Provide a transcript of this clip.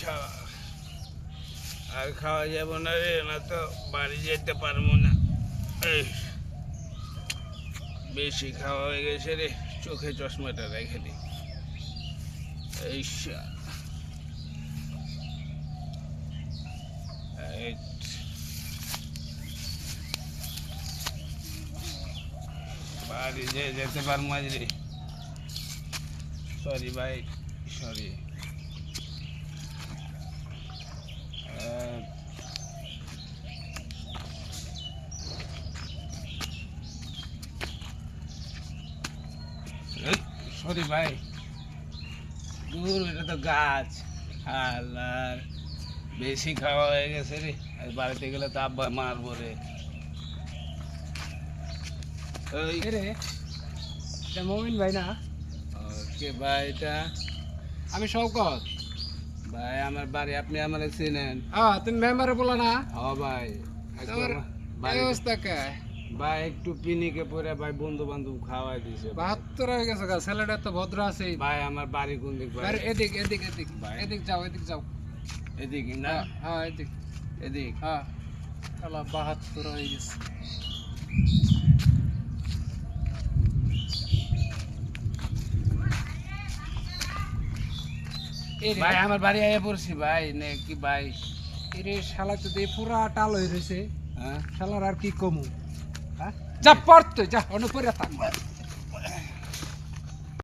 শালা আর খাওয়া যাবো না রে, না তো বাড়ি যেতে পারবো না। এই বেশি খাওয়া হয়ে গেছে রে, চোখে চশমাটা রেখে দিই। এই বাড়ি যেতে পারবো আজ রে। সরি ভাই, সরি। সরি ভাই, দূর এটা তো গাছ। আল্লাহ বেশি খাওয়া হয়ে গেছে রে, আর বাড়িতে গেলে তো আব্বা মারবো রে। ওই রে মমিন ভাই না? কে ভাই এটা? আমি শওকত ভাই আমার বাড়ি, আপনি আমার চিনেন? তুমি মেম্বারে বলো না? হ্যাঁ ভাই। তোমার এই অবস্থা কে? ভাই একটু পিনিকে পরে ভাই বন্ধু বান্ধব খাওয়াই দিছে। 72 হয়ে গেছে গা, ছেলেটা তো ভদ্র আছে। ভাই আমার বাড়ি কোন দিক ভাই? এদিক এদিক এদিক ভাই। এদিক যাও, এদিক যাও। এদিক না? হ্যাঁ এদিক এদিক। হ্যাঁ। শালা 72 হয়ে গেছে। ভাই আমার বাড়ি আয়া পড়ছি ভাই, নে কি ভাই? এরে শালা তো দিয়ে পুরা টাল হয়ে রয়েছে। হ্যাঁ শালার আর কি কমু? হ্যাঁ যা পড়তে যা, অন্য করে থাক।